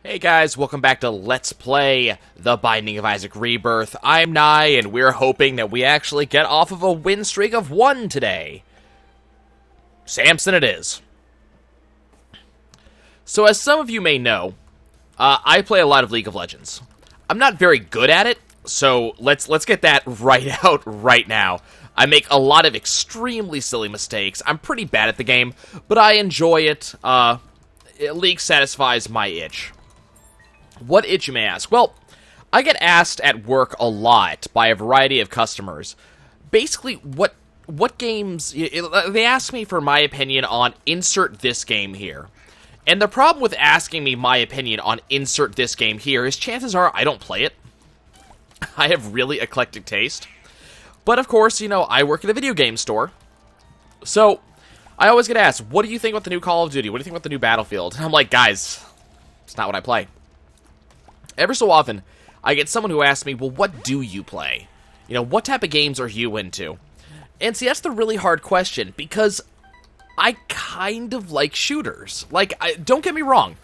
Hey guys, welcome back to Let's Play The Binding of Isaac Rebirth. I'm Nye, and we're hoping that we actually get off of a win streak of 1 today. Samson it is. So as some of you may know, I play a lot of League of Legends. I'm not very good at it, so let's get that right out right now. I make a lot of extremely silly mistakes. I'm pretty bad at the game, but I enjoy it. League satisfies my itch. What itch, you may ask? Well, I get asked at work a lot by a variety of customers. Basically, what games... They ask me for my opinion on insert this game here. And the problem with asking me my opinion on insert this game here is chances are I don't play it. I have really eclectic taste. But of course, you know, I work at a video game store. So, I always get asked, what do you think about the new Call of Duty? What do you think about the new Battlefield? And I'm like, guys, it's not what I play. Every so often, I get someone who asks me, well, what do you play? You know, what type of games are you into? And see, that's the really hard question, because I kind of like shooters. Like, don't get me wrong,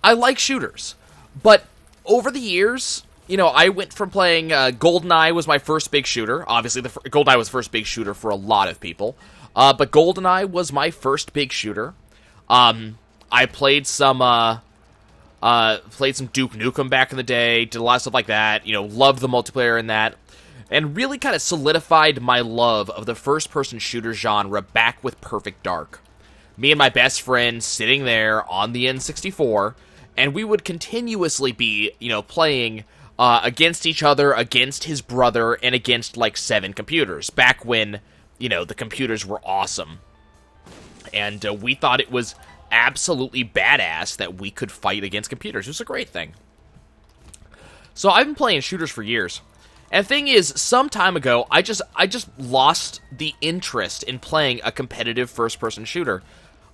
I like shooters. But over the years, you know, I went from playing, GoldenEye was my first big shooter. Obviously, GoldenEye was the first big shooter for a lot of people. But GoldenEye was my first big shooter. I played some Duke Nukem back in the day, did a lot of stuff like that, you know, loved the multiplayer in that, and really kind of solidified my love of the first-person shooter genre back with Perfect Dark. Me and my best friend sitting there on the N64, and we would continuously be, you know, playing against each other, against his brother, and against, like, 7 computers, back when, you know, the computers were awesome. And we thought it was absolutely badass that we could fight against computers. It was a great thing. So I've been playing shooters for years. And the thing is, some time ago, I just lost the interest in playing a competitive first-person shooter.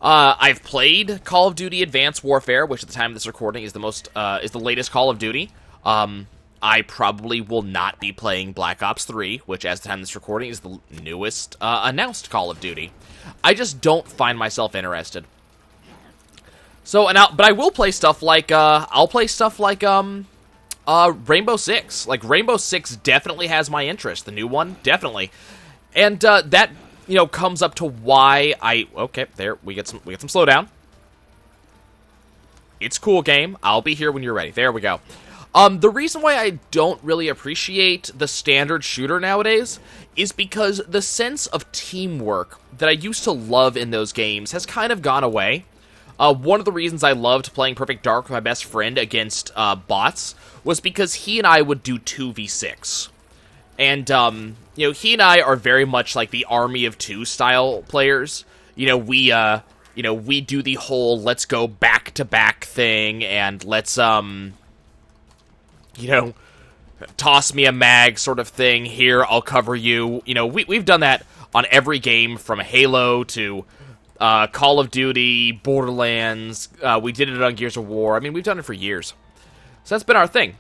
I've played Call of Duty Advanced Warfare, which at the time of this recording is the latest Call of Duty. I probably will not be playing Black Ops 3, which at the time of this recording is the newest announced Call of Duty. I just don't find myself interested. So, but I will play stuff like, Rainbow Six. Like, Rainbow Six definitely has my interest. The new one, definitely. And, that, you know, comes up to why okay, there, we get some slowdown. It's cool, game. I'll be here when you're ready. There we go. The reason why I don't really appreciate the standard shooter nowadays is because the sense of teamwork that I used to love in those games has kind of gone away. One of the reasons I loved playing Perfect Dark with my best friend against bots was because he and I would do 2v6. And, you know, he and I are very much like the Army of Two style players. You know, we do the whole let's go back-to-back thing, and let's, you know, toss me a mag sort of thing. Here, I'll cover you. You know, we've done that on every game from Halo to Call of Duty, Borderlands, we did it on Gears of War. I mean, we've done it for years. So that's been our thing.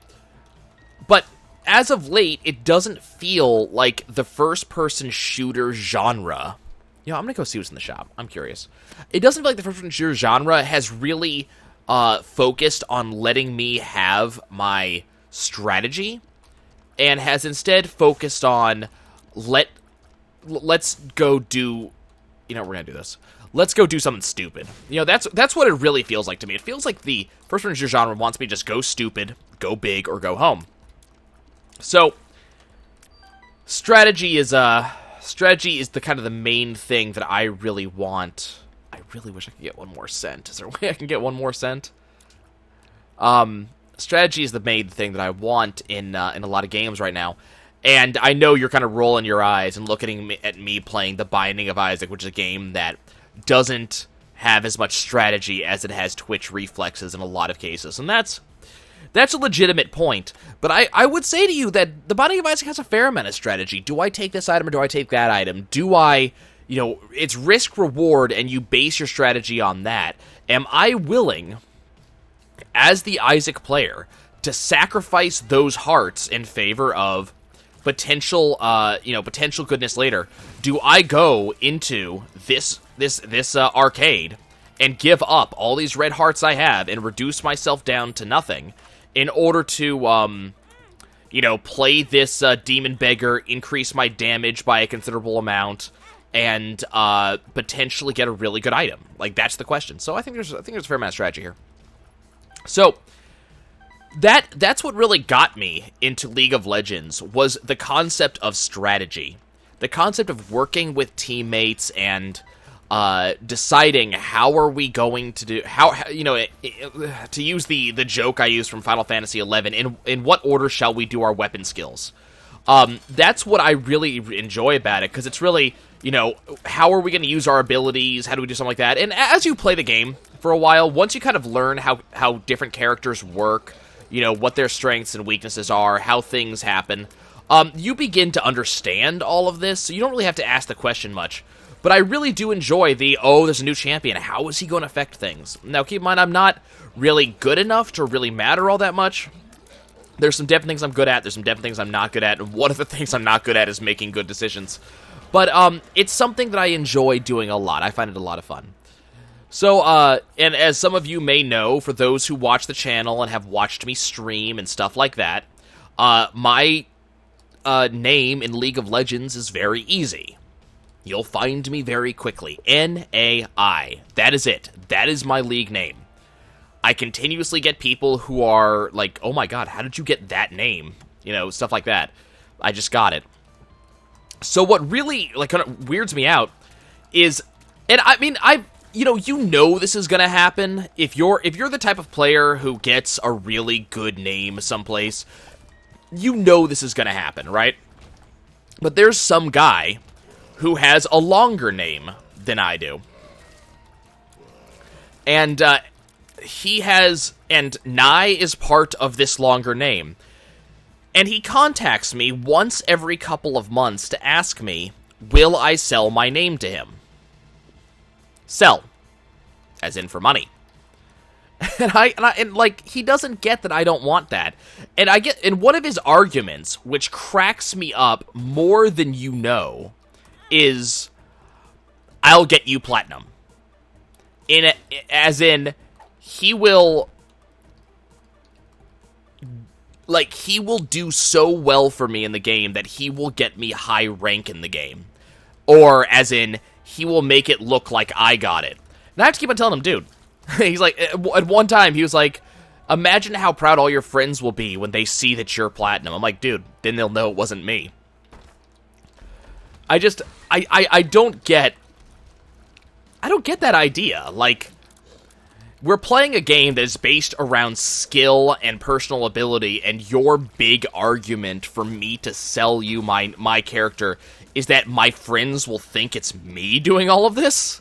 But as of late, it doesn't feel like the first-person shooter genre. You know, I'm going to go see what's in the shop. I'm curious. It doesn't feel like the first-person shooter genre has really focused on letting me have my strategy, and has instead focused on let's go do... You know, we're going to do this. Let's go do something stupid. You know, that's what it really feels like to me. It feels like the first-person shooter genre wants me to just go stupid, go big, or go home. So, strategy is the kind of the main thing that I really want. I really wish I could get one more cent. Is there a way I can get one more cent? Strategy is the main thing that I want in a lot of games right now. And I know you're kind of rolling your eyes and looking at me playing The Binding of Isaac, which is a game that doesn't have as much strategy as it has twitch reflexes in a lot of cases. And that's a legitimate point. But I would say to you that The Binding of Isaac has a fair amount of strategy. Do I take this item or do I take that item? Do I, you know, it's risk-reward and you base your strategy on that. Am I willing, as the Isaac player, to sacrifice those hearts in favor of potential goodness later? Do I go into this arcade and give up all these red hearts I have and reduce myself down to nothing in order to, play this Demon Beggar, increase my damage by a considerable amount, and potentially get a really good item. Like, that's the question. So I think there's a fair amount of strategy here. So that's what really got me into League of Legends, was the concept of strategy. The concept of working with teammates and deciding how are we going to do, to use the joke I used from Final Fantasy XI, in what order shall we do our weapon skills? That's what I really enjoy about it, because it's really, how are we going to use our abilities? How do we do something like that? And as you play the game for a while, once you kind of learn how different characters work, what their strengths and weaknesses are, how things happen, you begin to understand all of this, so you don't really have to ask the question much. But I really do enjoy there's a new champion, how is he going to affect things? Now, keep in mind, I'm not really good enough to really matter all that much. There's some definite things I'm good at, there's some definite things I'm not good at, and one of the things I'm not good at is making good decisions. But it's something that I enjoy doing a lot. I find it a lot of fun. So, and as some of you may know, for those who watch the channel and have watched me stream and stuff like that, my name in League of Legends is very easy. You'll find me very quickly. N-A-I. That is it. That is my league name. I continuously get people who are like, oh my god, how did you get that name? Stuff like that. I just got it. So what really, kind of weirds me out is, and I mean, this is gonna happen. If you're the type of player who gets a really good name someplace, this is gonna happen, right? But there's some guy who has a longer name than I do. And Nye is part of this longer name. And he contacts me once every couple of months to ask me, will I sell my name to him? Sell. As in for money. And he doesn't get that I don't want that. And one of his arguments, which cracks me up more than is, I'll get you platinum. As in, he will do so well for me in the game that he will get me high rank in the game. Or, as in, he will make it look like I got it. And I have to keep on telling him, dude, he's like, at one time, he was like, imagine how proud all your friends will be when they see that you're platinum. I'm like, dude, then they'll know it wasn't me. I don't get that idea. Like, we're playing a game that is based around skill and personal ability, and your big argument for me to sell you my character is that my friends will think it's me doing all of this?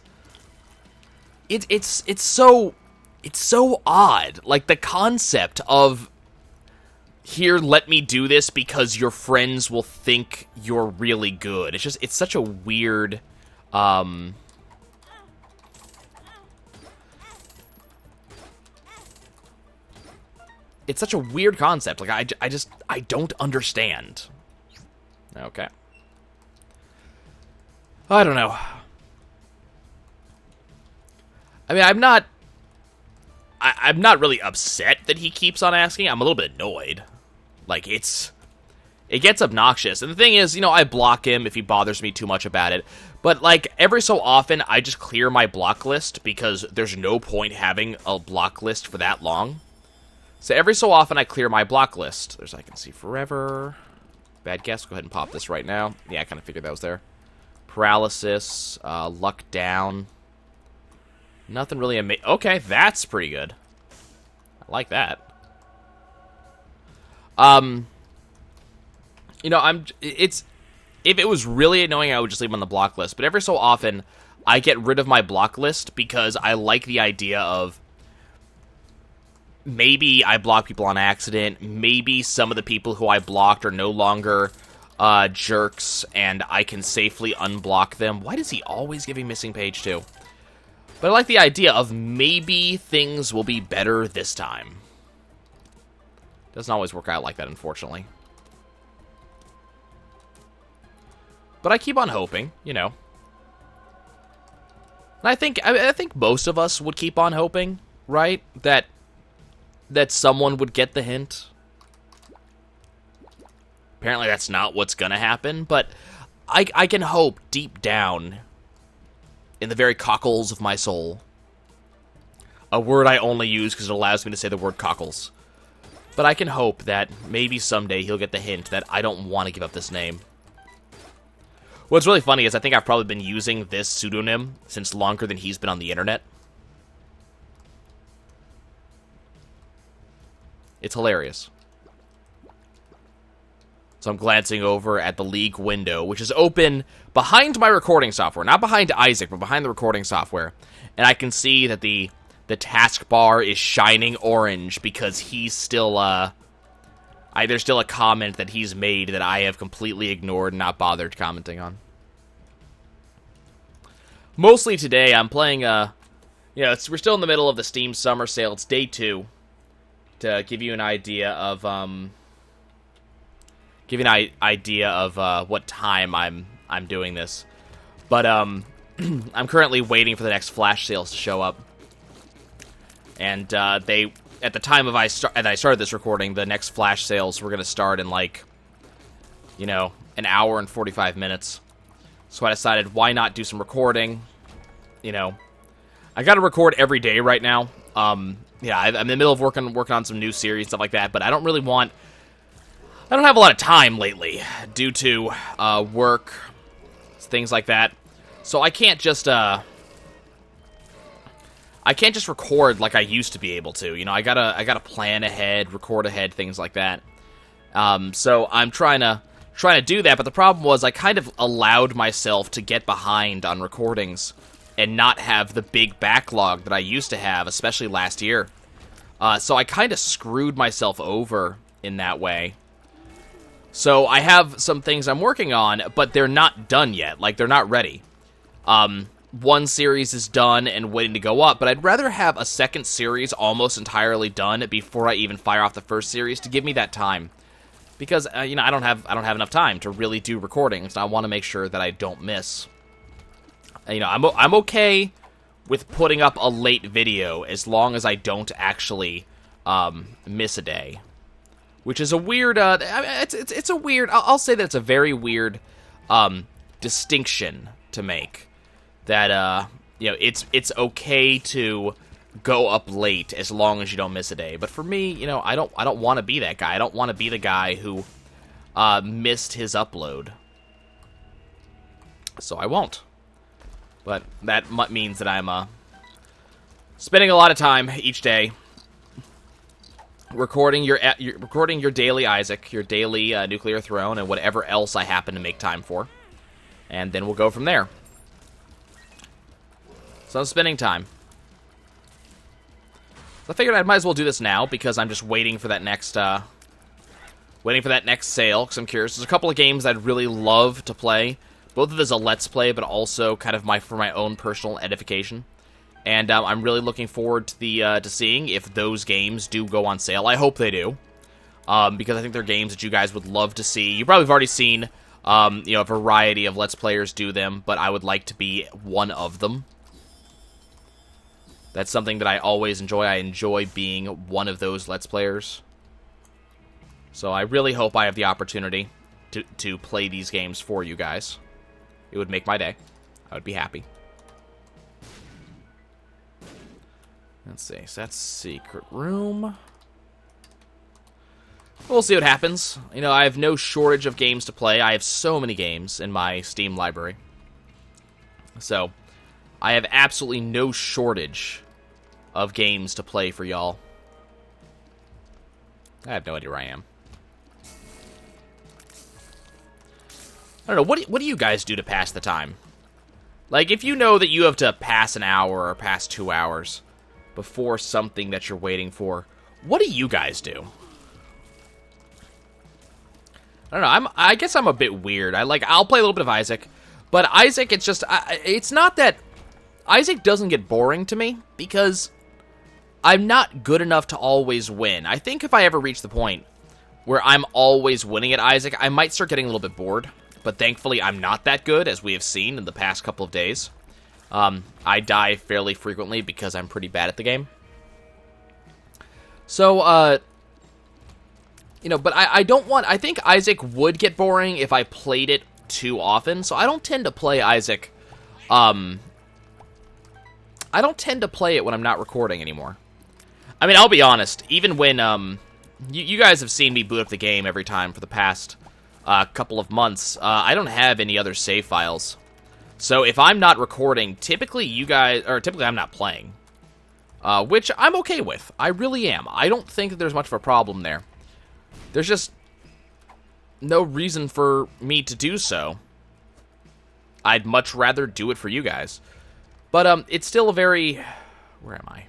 It's so odd. Like, the concept of, here, let me do this because your friends will think you're really good. It's such a weird, it's such a weird concept. Like, I don't understand. Okay. I don't know. I mean, I'm not really upset that he keeps on asking. I'm a little bit annoyed. Like, it gets obnoxious. And the thing is, I block him if he bothers me too much about it. But, like, every so often, I just clear my block list because there's no point having a block list for that long. So every so often, I clear my block list. There's I can see forever. Bad guess. Go ahead and pop this right now. Yeah, I kind of figured that was there. Paralysis. Luck down. Nothing really amazing. Okay, that's pretty good. I like that. If it was really annoying, I would just leave him on the block list. But every so often, I get rid of my block list because I like the idea of maybe I block people on accident. Maybe some of the people who I blocked are no longer jerks, and I can safely unblock them. Why does he always give me missing page too? But I like the idea of maybe things will be better this time. Doesn't always work out like that, unfortunately. But I keep on hoping, And I think most of us would keep on hoping, right? That someone would get the hint. Apparently that's not what's gonna happen, but I can hope deep down in the very cockles of my soul. A word I only use because it allows me to say the word cockles. But I can hope that maybe someday he'll get the hint that I don't want to give up this name. What's really funny is I think I've probably been using this pseudonym since longer than he's been on the internet. It's hilarious. So I'm glancing over at the League window, which is open behind my recording software. Not behind Isaac, but behind the recording software. And I can see that the taskbar is shining orange because he's still, there's still a comment that he's made that I have completely ignored and not bothered commenting on. Mostly today, I'm playing, we're still in the middle of the Steam Summer Sale. It's day 2. To give you an idea of, what time I'm doing this. But, I'm currently waiting for the next flash sales to show up. And, at the time of I started this recording, the next flash sales were going to start in, an hour and 45 minutes. So I decided, why not do some recording? I got to record every day right now. I'm in the middle of working on some new series, stuff like that, but I don't have a lot of time lately due to work, things like that. So I can't just record like I used to be able to. I gotta plan ahead, record ahead, things like that. So I'm trying to do that, but the problem was I kind of allowed myself to get behind on recordings and not have the big backlog that I used to have, especially last year. So I kind of screwed myself over in that way. So I have some things I'm working on, but they're not done yet. They're not ready. One series is done and waiting to go up, but I'd rather have a second series almost entirely done before I even fire off the first series to give me that time. Because, I don't have enough time to really do recordings, and I want to make sure that I don't miss. I'm okay with putting up a late video as long as I don't actually miss a day, which is a weird. It's a weird. I'll say that it's a very weird distinction to make. That it's okay to go up late as long as you don't miss a day. But for me, I don't want to be that guy. I don't want to be the guy who missed his upload. So I won't. But that means that I'm spending a lot of time each day recording your daily Isaac, your daily Nuclear Throne, and whatever else I happen to make time for. And then we'll go from there. So I'm spending time. So I figured I might as well do this now because I'm just waiting for that next sale because I'm curious. There's a couple of games I'd really love to play. Both of them as a Let's Play, but also kind of for my own personal edification. And I'm really looking forward to seeing if those games do go on sale. I hope they do, because I think they're games that you guys would love to see. You probably have already seen, a variety of Let's Players do them, but I would like to be one of them. That's something that I always enjoy. I enjoy being one of those Let's Players. So I really hope I have the opportunity to play these games for you guys. It would make my day. I would be happy. Let's see. So that's Secret Room. We'll see what happens. I have no shortage of games to play. I have so many games in my Steam library. So, I have absolutely no shortage of games to play for y'all. I have no idea where I am. I don't know, what do you guys do to pass the time? If you know that you have to pass an hour or pass 2 hours before something that you're waiting for, what do you guys do? I don't know, I guess I'm a bit weird. I'll play a little bit of Isaac, but Isaac, it's not that Isaac doesn't get boring to me, because I'm not good enough to always win. I think if I ever reach the point where I'm always winning at Isaac, I might start getting a little bit bored. But thankfully, I'm not that good, as we have seen in the past couple of days. I die fairly frequently because I'm pretty bad at the game. So, but I don't want... I think Isaac would get boring if I played it too often, so I don't tend to play Isaac. I don't tend to play it when I'm not recording anymore. I mean, I'll be honest, even when, you guys have seen me boot up the game every time for the past couple of months, I don't have any other save files. So if I'm not recording, typically I'm not playing. Which I'm okay with. I really am. I don't think that there's much of a problem there. There's just no reason for me to do so. I'd much rather do it for you guys. But, it's still a very... Where am I?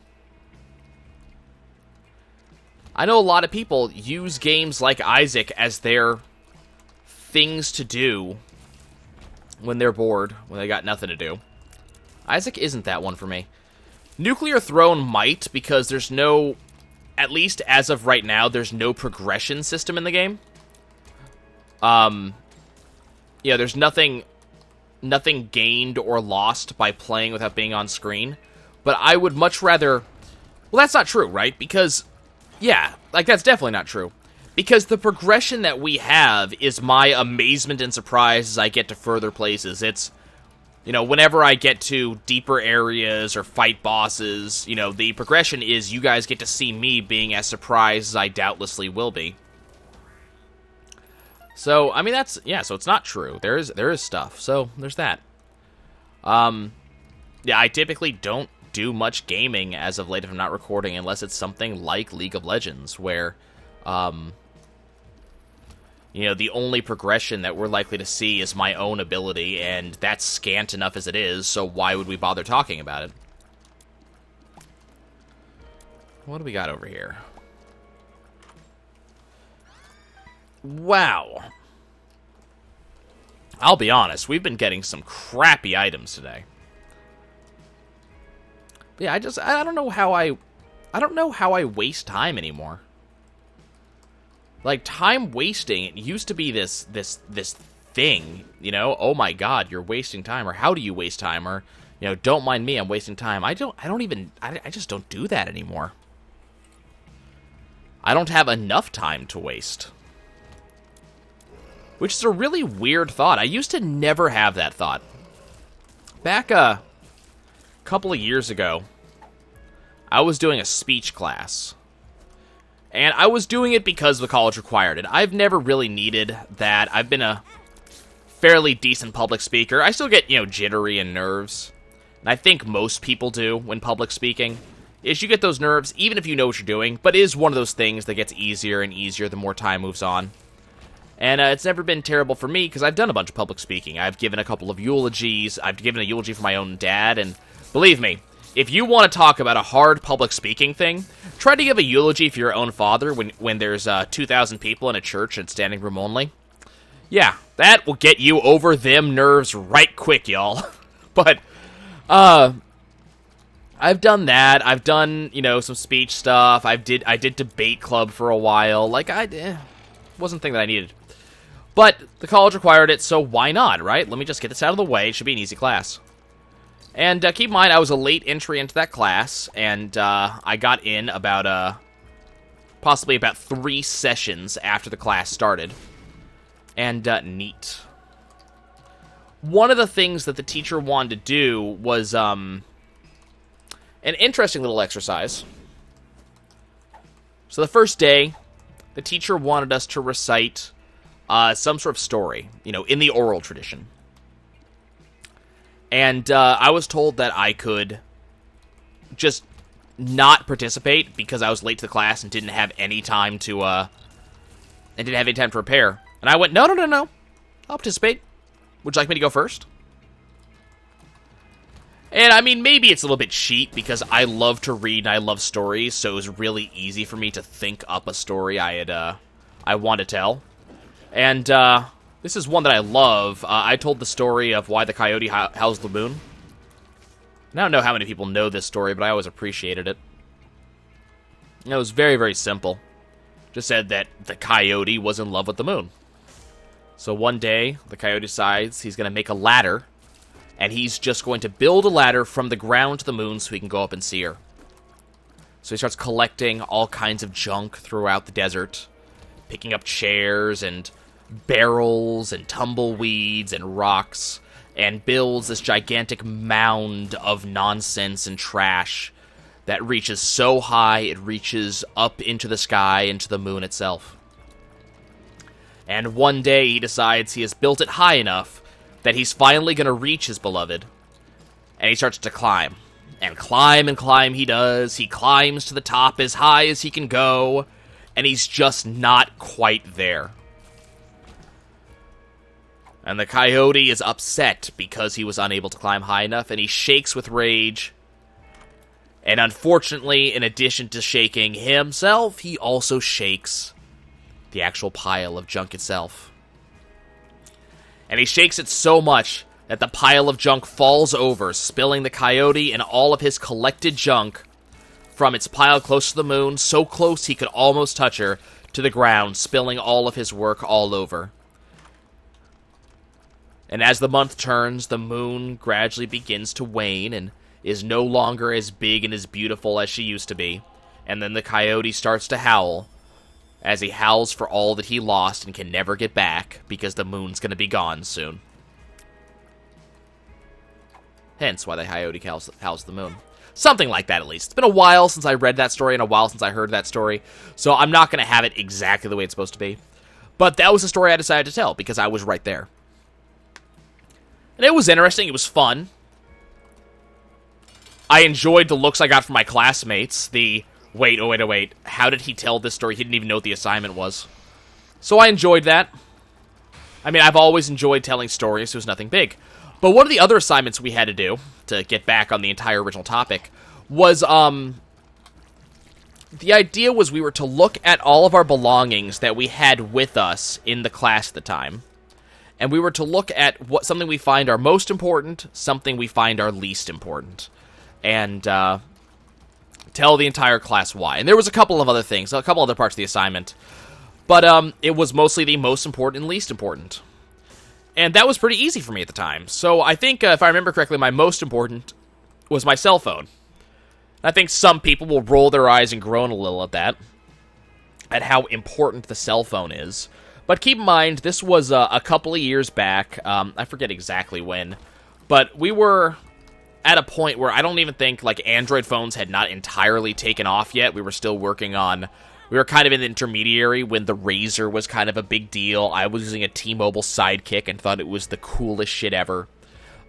I know a lot of people use games like Isaac as their things to do when they're bored, when they got nothing to do. Isaac isn't that one for me. Nuclear Throne might, because there's no... At least as of right now, there's no progression system in the game. There's nothing gained or lost by playing without being on screen. But I would much rather... Well, that's not true, right? Because, that's definitely not true. Because the progression that we have is my amazement and surprise as I get to further places. It's, whenever I get to deeper areas or fight bosses, the progression is you guys get to see me being as surprised as I doubtlessly will be. So, I mean, so it's not true. There is stuff. So, there's that. I typically don't do much gaming as of late if I'm not recording, unless it's something like League of Legends, where, the only progression that we're likely to see is my own ability, and that's scant enough as it is, so why would we bother talking about it? What do we got over here? Wow. I'll be honest, we've been getting some crappy items today. Yeah, I don't know how I waste time anymore. Like, time wasting, it used to be this thing, oh my god, you're wasting time, or how do you waste time, or, don't mind me, I'm wasting time. I just don't do that anymore. I don't have enough time to waste. Which is a really weird thought. I used to never have that thought. Back a couple of years ago, I was doing a speech class. And I was doing it because the college required it. I've never really needed that. I've been a fairly decent public speaker. I still get, jittery and nerves. And I think most people do when public speaking. Is you get those nerves, even if you know what you're doing. But it is one of those things that gets easier and easier the more time moves on. And it's never been terrible for me, because I've done a bunch of public speaking. I've given a couple of eulogies. I've given a eulogy for my own dad. And believe me, if you want to talk about a hard public speaking thing, try to give a eulogy for your own father when there's 2,000 people in a church and standing room only. Yeah, that will get you over them nerves right quick, y'all. But, I've done that. I've done, some speech stuff. I did debate club for a while. Like, wasn't a thing that I needed. But the college required it, so why not, right? Let me just get this out of the way. It should be an easy class. And keep in mind, I was a late entry into that class, and I got in possibly about 3 sessions after the class started. And neat. One of the things that the teacher wanted to do was an interesting little exercise. So the first day, the teacher wanted us to recite some sort of story, in the oral tradition. And I was told that I could just not participate because I was late to the class and didn't have any time to prepare. And I went, no, I'll participate. Would you like me to go first? And, I mean, maybe it's a little bit cheap because I love to read and I love stories, so it was really easy for me to think up a story I want to tell. And, this is one that I love. I told the story of why the coyote housed the moon. And I don't know how many people know this story, but I always appreciated it. And it was very, very simple. Just said that the coyote was in love with the moon. So one day, the coyote decides he's going to make a ladder and he's just going to build a ladder from the ground to the moon so he can go up and see her. So he starts collecting all kinds of junk throughout the desert, picking up chairs and barrels and tumbleweeds and rocks, and builds this gigantic mound of nonsense and trash that reaches so high it reaches up into the sky, into the moon itself. And one day he decides he has built it high enough that he's finally going to reach his beloved, and he starts to climb. And climb he does. He climbs to the top as high as he can go, and he's just not quite there. And the coyote is upset because he was unable to climb high enough, and he shakes with rage. And unfortunately, in addition to shaking himself, he also shakes the actual pile of junk itself. And he shakes it so much that the pile of junk falls over, spilling the coyote and all of his collected junk from its pile close to the moon, so close he could almost touch her, to the ground, spilling all of his work all over. And as the month turns, the moon gradually begins to wane and is no longer as big and as beautiful as she used to be. And then the coyote starts to howl, as he howls for all that he lost and can never get back, because the moon's going to be gone soon. Hence why the coyote howls the moon. Something like that, at least. It's been a while since I read that story and a while since I heard that story, so I'm not going to have it exactly the way it's supposed to be. But that was the story I decided to tell, because I was right there. And it was interesting, it was fun. I enjoyed the looks I got from my classmates. Wait, how did he tell this story? He didn't even know what the assignment was. So I enjoyed that. I mean, I've always enjoyed telling stories, so it was nothing big. But one of the other assignments we had to do, to get back on the entire original topic, was, the idea was we were to look at all of our belongings that we had with us in the class at the time. And we were to look at something we find are most important, something we find are least important. And, tell the entire class why. And there was a couple of other things, a couple other parts of the assignment. But, it was mostly the most important and least important. And that was pretty easy for me at the time. So I think, if I remember correctly, my most important was my cell phone. I think some people will roll their eyes and groan a little at that, at how important the cell phone is. But keep in mind, this was a couple of years back. I forget exactly when. But we were at a point where I don't even think, like, Android phones had not entirely taken off yet. We were still working on... We were kind of in the intermediary when the Razr was kind of a big deal. I was using a T-Mobile Sidekick and thought it was the coolest shit ever.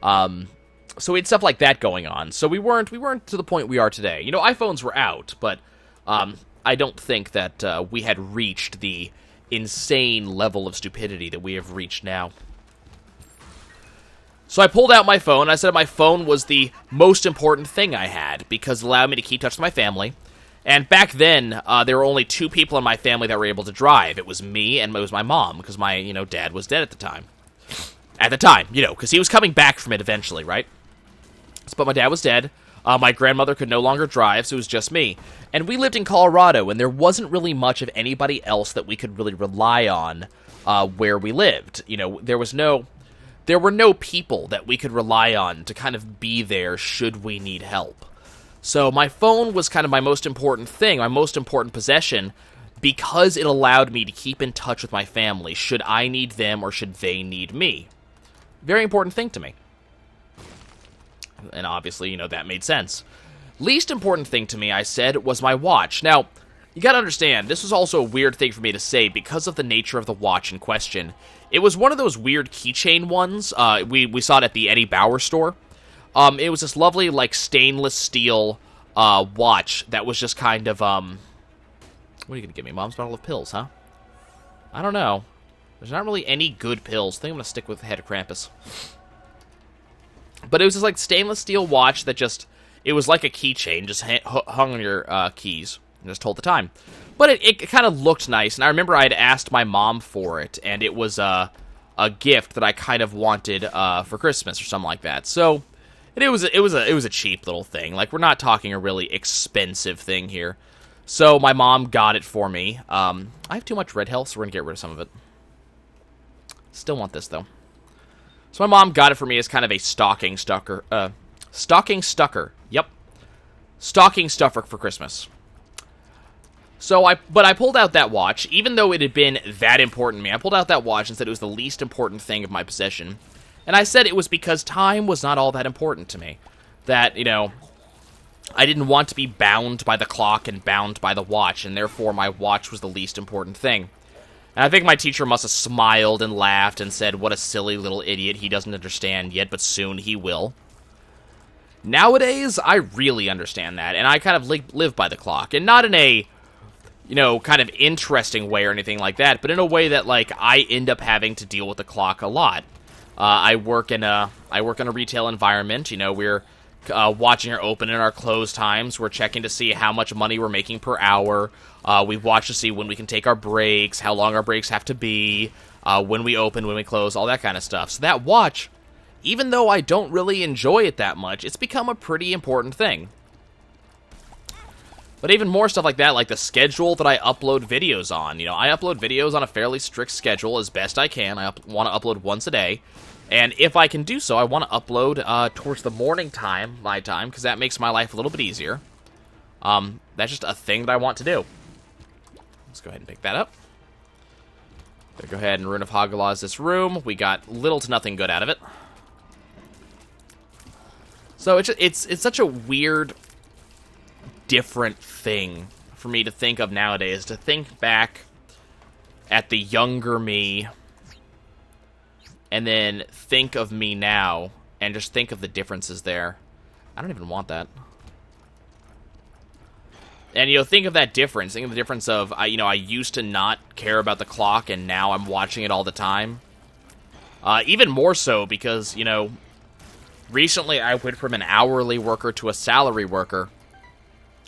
So we had stuff like that going on. So we weren't to the point we are today. You know, iPhones were out, but I don't think that we had reached the insane level of stupidity that we have reached now. So I pulled out my phone. I said my phone was the most important thing I had because it allowed me to keep touch with my family. And back then, there were only two people in my family that were able to drive. It was me and it was my mom, because my, dad was dead at the time. At the time, because he was coming back from it eventually, right? But my dad was dead. My grandmother could no longer drive, so it was just me. And we lived in Colorado, and there wasn't really much of anybody else that we could really rely on where we lived. There were no people that we could rely on to kind of be there should we need help. So my phone was kind of my most important thing, my most important possession, because it allowed me to keep in touch with my family, should I need them or should they need me. Very important thing to me. And obviously, that made sense. Least important thing to me, I said, was my watch. Now, you gotta understand, this was also a weird thing for me to say because of the nature of the watch in question. It was one of those weird keychain ones. We saw it at the Eddie Bauer store. It was this lovely, like, stainless steel watch that was just kind of, What are you gonna give me? Mom's bottle of pills, huh? I don't know. There's not really any good pills. I think I'm gonna stick with the Head of Krampus. But it was this, like, stainless steel watch that just... It was like a keychain, just hung on your keys and just told the time. But it kind of looked nice, and I remember I had asked my mom for it, and it was a gift that I kind of wanted for Christmas or something like that. So... It was a cheap little thing. Like, we're not talking a really expensive thing here. So my mom got it for me. I have too much red health, so we're gonna get rid of some of it. Still want this though. So my mom got it for me as kind of a stocking stuffer. Stocking stucker. Yep. Stocking stuffer for Christmas. But I pulled out that watch, even though it had been that important to me. I pulled out that watch and said it was the least important thing of my possession. And I said it was because time was not all that important to me. That, you know, I didn't want to be bound by the clock and bound by the watch, and therefore my watch was the least important thing. And I think my teacher must have smiled and laughed and said, what a silly little idiot, he doesn't understand yet, but soon he will. Nowadays, I really understand that, and I kind of live by the clock, and not in a, you know, kind of interesting way or anything like that, but in a way that, like, I end up having to deal with the clock a lot. I work in a retail environment. You know, we're watching our open and our close times. We're checking to see how much money we're making per hour. We watch to see when we can take our breaks, how long our breaks have to be, when we open, when we close, all that kind of stuff. So that watch, even though I don't really enjoy it that much, it's become a pretty important thing. But even more stuff like that, like the schedule that I upload videos on. You know, I upload videos on a fairly strict schedule as best I can. I want to upload once a day. And if I can do so, I want to upload towards the morning time, my time, because that makes my life a little bit easier. That's just a thing that I want to do. Let's go ahead and pick that up. Go ahead and Rune of Hagalaz this room. We got little to nothing good out of it. So it's such a weird, different thing for me to think of nowadays, to think back at the younger me and then think of me now and just think of the differences there. I don't even want that. And, you know, think of that difference. Think of the difference of, I used to not care about the clock, and now I'm watching it all the time. Even more so because, you know, recently I went from an hourly worker to a salary worker.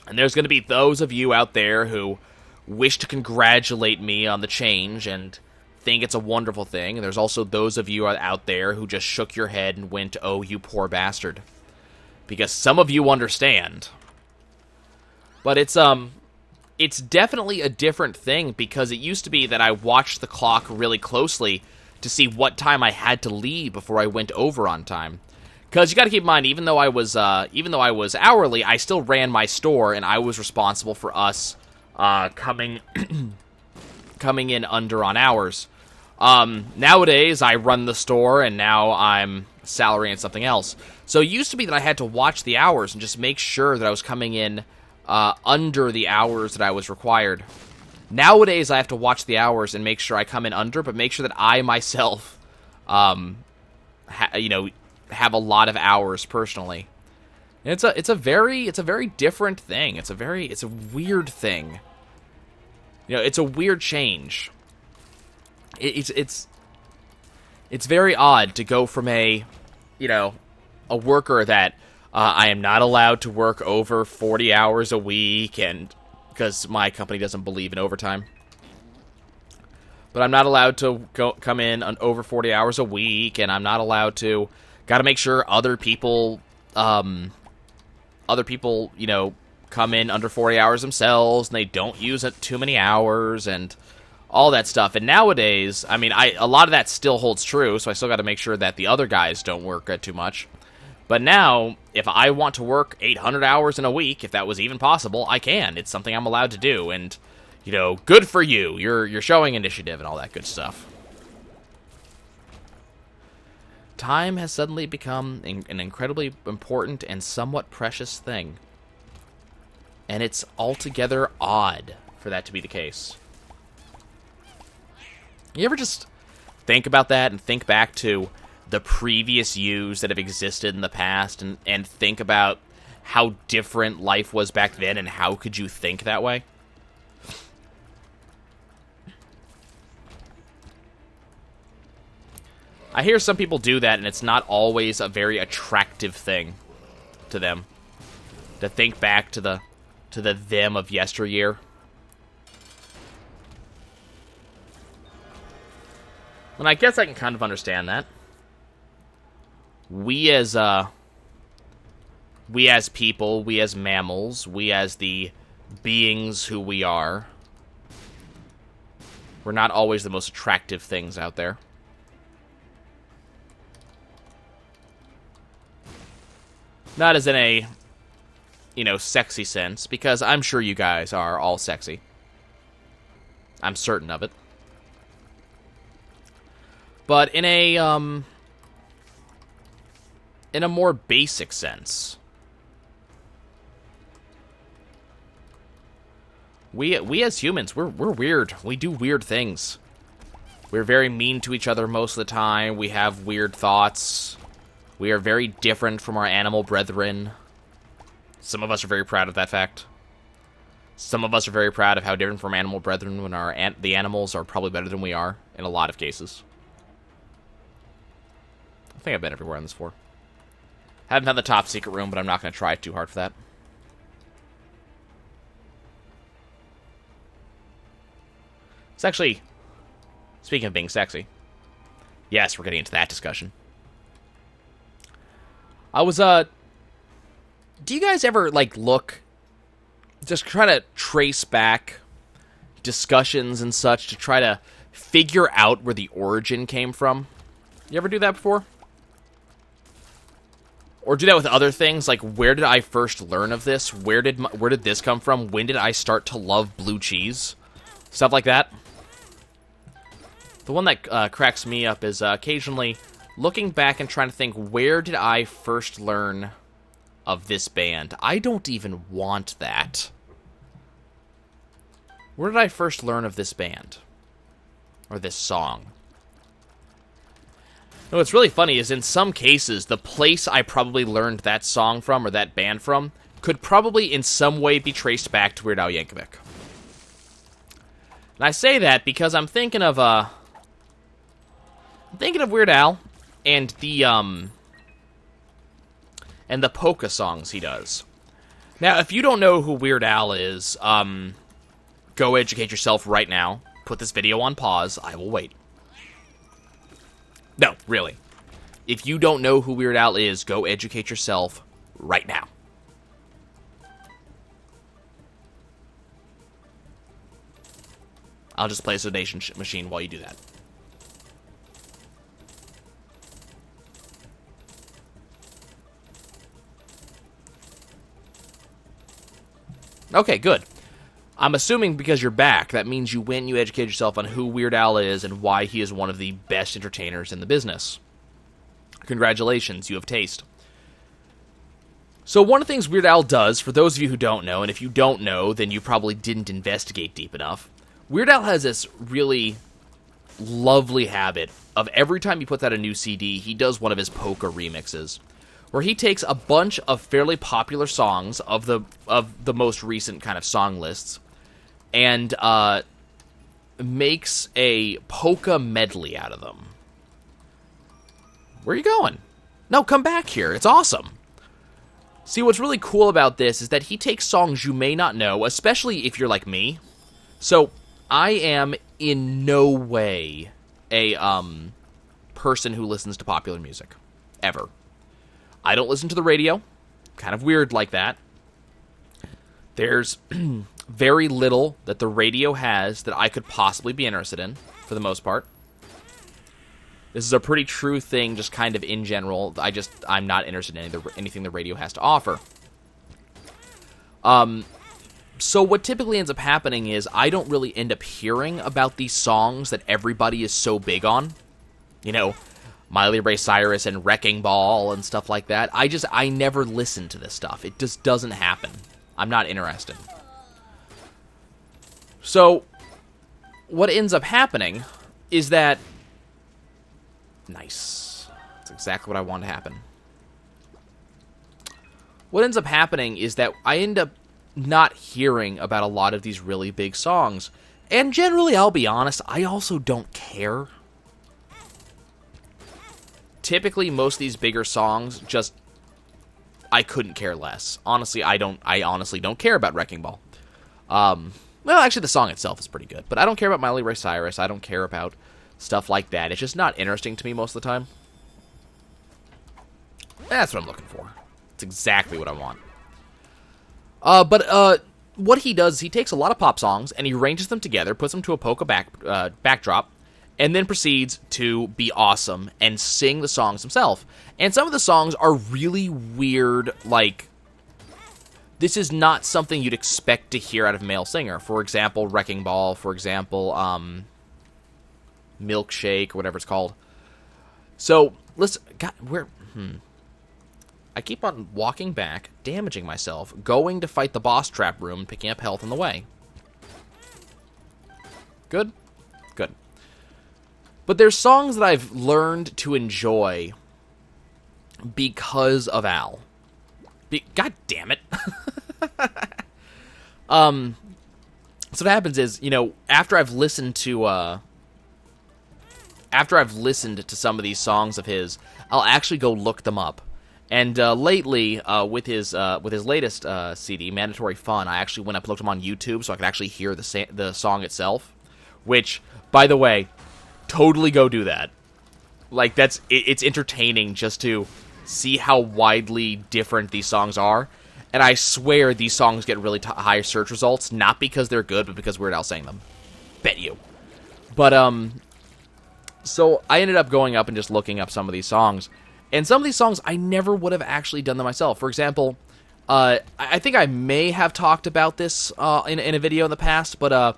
And there's going to be those of you out there who wish to congratulate me on the change and think it's a wonderful thing. And there's also those of you out there who just shook your head and went, oh, you poor bastard. Because some of you understand. But it's definitely a different thing, because it used to be that I watched the clock really closely to see what time I had to leave before I went over on time. Because you got to keep in mind, even though I was hourly, I still ran my store, and I was responsible for us coming in under on hours. Nowadays, I run the store, and now I'm salary and something else. So it used to be that I had to watch the hours and just make sure that I was coming in under the hours that I was required. Nowadays, I have to watch the hours and make sure I come in under, but make sure that I myself, have a lot of hours personally. And it's a very different thing. It's a weird thing. You know, it's a weird change. It's very odd to go from a worker that I am not allowed to work over 40 hours a week, and because my company doesn't believe in overtime. But I'm not allowed to come in on over 40 hours a week, and I'm not allowed to. Got to make sure other people, come in under 40 hours themselves, and they don't use it too many hours, and all that stuff. And nowadays, I mean, a lot of that still holds true, so I still got to make sure that the other guys don't work too much. But now, if I want to work 800 hours in a week, if that was even possible, I can. It's something I'm allowed to do, and, good for you. You're showing initiative and all that good stuff. Time has suddenly become an incredibly important and somewhat precious thing. And it's altogether odd for that to be the case. You ever just think about that and think back to the previous yous that have existed in the past and think about how different life was back then and how could you think that way? I hear some people do that, and it's not always a very attractive thing to them. To think back to the them of yesteryear. And I guess I can kind of understand that. We as people, we as mammals, we as the beings who we are, we're not always the most attractive things out there. Not as in a, sexy sense, because I'm sure you guys are all sexy. I'm certain of it. But in a more basic sense, we as humans, we're weird. We do weird things. We're very mean to each other most of the time. We have weird thoughts. We are very different from our animal brethren. Some of us are very proud of that fact. Some of us are very proud of how different from animal brethren when the animals are probably better than we are in a lot of cases. I think I've been everywhere on this floor. Haven't had the top secret room, but I'm not going to try too hard for that. It's actually, speaking of being sexy, yes, we're getting into that discussion. I was, do you guys ever, look, just try to trace back discussions and such to try to figure out where the origin came from? You ever do that before? Or do that with other things, like where did I first learn of this? Where did this come from? When did I start to love blue cheese? Stuff like that. The one that cracks me up is occasionally looking back and trying to think, where did I first learn of this band? I don't even want that. Where did I first learn of this band? Or this song? No, what's really funny is in some cases, the place I probably learned that song from, or that band from, could probably in some way be traced back to Weird Al Yankovic. And I say that because I'm thinking of Weird Al and the polka songs he does. Now, if you don't know who Weird Al is, go educate yourself right now. Put this video on pause. I will wait. No, really. If you don't know who Weird Al is, go educate yourself right now. I'll just play a donation machine while you do that. Okay, good. I'm assuming because you're back, that means you went and you educated yourself on who Weird Al is and why he is one of the best entertainers in the business. Congratulations, you have taste. So one of the things Weird Al does, for those of you who don't know, and if you don't know, then you probably didn't investigate deep enough, Weird Al has this really lovely habit of every time he puts out a new CD, he does one of his polka remixes, where he takes a bunch of fairly popular songs of the most recent kind of song lists, and makes a polka medley out of them. Where are you going? No, come back here. It's awesome. See, what's really cool about this is that he takes songs you may not know, especially if you're like me. So, I am in no way a person who listens to popular music. Ever. I don't listen to the radio. Kind of weird like that. There's very little that the radio has that I could possibly be interested in, for the most part. This is a pretty true thing, just kind of in general. I'm not interested in anything the radio has to offer. So what typically ends up happening is I don't really end up hearing about these songs that everybody is so big on. You know, Miley Ray Cyrus and Wrecking Ball and stuff like that. I never listen to this stuff. It just doesn't happen. I'm not interested. So, what ends up happening is that... Nice. That's exactly what I want to happen. What ends up happening is that I end up not hearing about a lot of these really big songs. And generally, I'll be honest, I also don't care. Typically, most of these bigger songs, I couldn't care less. Honestly, I honestly don't care about Wrecking Ball. Well, actually, the song itself is pretty good. But I don't care about Miley Ray Cyrus. I don't care about stuff like that. It's just not interesting to me most of the time. That's what I'm looking for. It's exactly what I want. But what he does is he takes a lot of pop songs and he arranges them together, puts them to a polka backdrop, and then proceeds to be awesome and sing the songs himself. And some of the songs are really weird, like, this is not something you'd expect to hear out of a male singer. For example, Wrecking Ball, for example, Milkshake, or whatever it's called. So, listen, God, I keep on walking back, damaging myself, going to fight the boss trap room, picking up health on the way. Good? Good. But there's songs that I've learned to enjoy because of Al. God damn it. So what happens is, you know, after I've listened to some of these songs of his, I'll actually go look them up. And lately, with his latest CD, Mandatory Fun, I actually went up and looked him on YouTube so I could actually hear the song itself. Which, by the way, totally go do that. Like, it's entertaining just to see how widely different these songs are. And I swear these songs get really high search results, not because they're good, but because Weird Al sang them. Bet you. But, so I ended up going up and just looking up some of these songs. And some of these songs, I never would have actually done them myself. For example, I think I may have talked about this in a video in the past, but